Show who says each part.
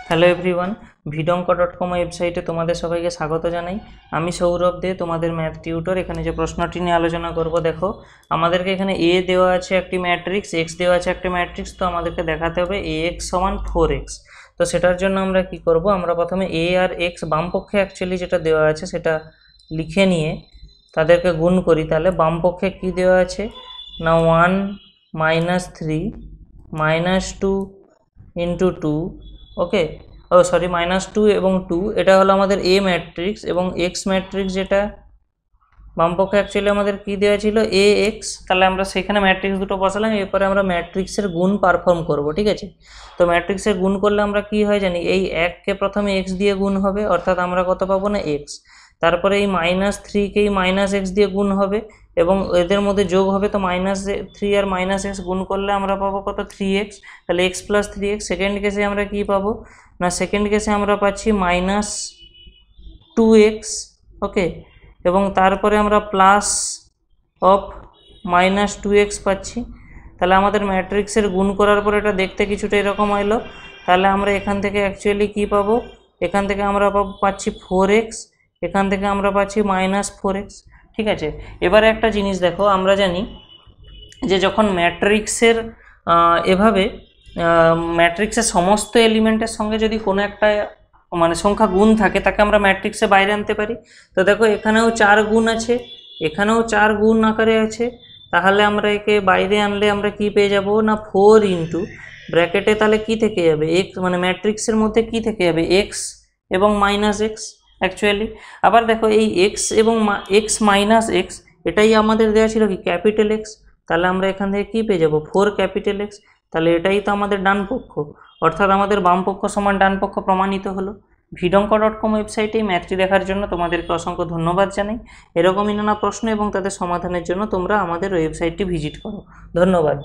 Speaker 1: Hello everyone, vidonko.com ওয়েবসাইটে তোমাদের সবাইকে স্বাগত জানাই। আমি সৌরভ দে, তোমাদের ম্যাথ টিউটর। এখানে যে প্রশ্নটি নিয়ে আলোচনা করব, দেখো আমাদেরকে এখানে এ দেওয়া আছে একটি ম্যাট্রিক্স, এক্স দেওয়া আছে একটি ম্যাট্রিক্স, তো আমাদেরকে দেখাতে হবে এ এক্স সমান 4x। তো সেটার জন্য আমরা কি করব, আমরা প্রথমে এ আর এক্স বাম পক্ষে অ্যাকচুয়ালি যেটা দেওয়া আছে সেটা লিখে নিয়ে তাদেরকে গুণ করি। তাহলে বাম পক্ষে কী দেওয়া আছে না 1 -3 -2 × 2, ওকে, সরি -2 এবং 2, এটা হলো আমাদের এ ম্যাট্রিক্স। এবং এক্স ম্যাট্রিক্স যেটা বামপক্ষে অ্যাকচুয়ালি আমাদের কি দেওয়া ছিল এ এক্স, তাহলে আমরা সেখানে ম্যাট্রিক্স দুটো বসালাম। এরপরে আমরা ম্যাট্রিক্সের গুণ পারফর্ম করব, ঠিক আছে। তো ম্যাট্রিক্সের গুণ করলে আমরা কি হয় জানি, এই এককে প্রথমে এক্স দিয়ে গুণ হবে, অর্থাৎ আমরা কত পাবো না এক্স। তারপরে এই -3কেই -x দিয়ে গুণ হবে এবং এদের মধ্যে যোগ হবে, তো -3 আর -x গুণ করলে আমরা পাবো কত 3x। তাহলে x + 3x। সেকেন্ড কেসে আমরা কি পাবো না, সেকেন্ড কেসে আমরা পাচ্ছি -2x, ওকে, এবং তারপরে আমরা প্লাস অফ -2x পাচ্ছি। তাহলে আমাদের ম্যাট্রিক্সের গুণ করার পর এটা দেখতে কিছুটা এরকম হলো। তাহলে আমরা এখান থেকে অ্যাকচুয়ালি কি পাবো, এখান থেকে আমরা পাচ্ছি 4x, এখান থেকে আমরা পাচ্ছি -4x, ঠিক আছে। এবারে একটা জিনিস দেখো, আমরা জানি যে যখন ম্যাট্রিক্সের এভাবে ম্যাট্রিক্সের সমস্ত এলিমেন্টের সঙ্গে যদি কোনো একটা মানে সংখ্যা গুণ থাকে, তাকে আমরা ম্যাট্রিক্সে বাইরে আনতে পারি। তো দেখো এখানেও 4 গুণ আছে, এখানেও 4 গুণ আকারে আছে। তাহলে আমরা একে বাইরে আনলে আমরা কি পেয়ে যাব না 4 × ব্র্যাকেটে, তাহলে কি থেকে যাবে x, মানে ম্যাট্রিক্সের মধ্যে কি থেকে যাবে x এবং -x অ্যাকচুয়ালি। আবার দেখো এই x এবং x -x এটাই আমাদের দেওয়া ছিল কি ক্যাপিটাল X। তাহলে আমরা এখান থেকে কি পেয়ে যাব 4X। তাহলে এটাই তো আমাদের ডান পক্ষ, অর্থাৎ আমাদের বাম পক্ষ সমান ডান পক্ষ প্রমাণিত হলো। vidonko.com ওয়েবসাইটে এই ম্যাথটি দেখার জন্য তোমাদেরকে অসংখ্য ধন্যবাদ জানাই। এরকমই নানা প্রশ্ন এবং তাদের সমাধানের জন্য তোমরা আমাদের ওয়েবসাইটটি ভিজিট করো। ধন্যবাদ।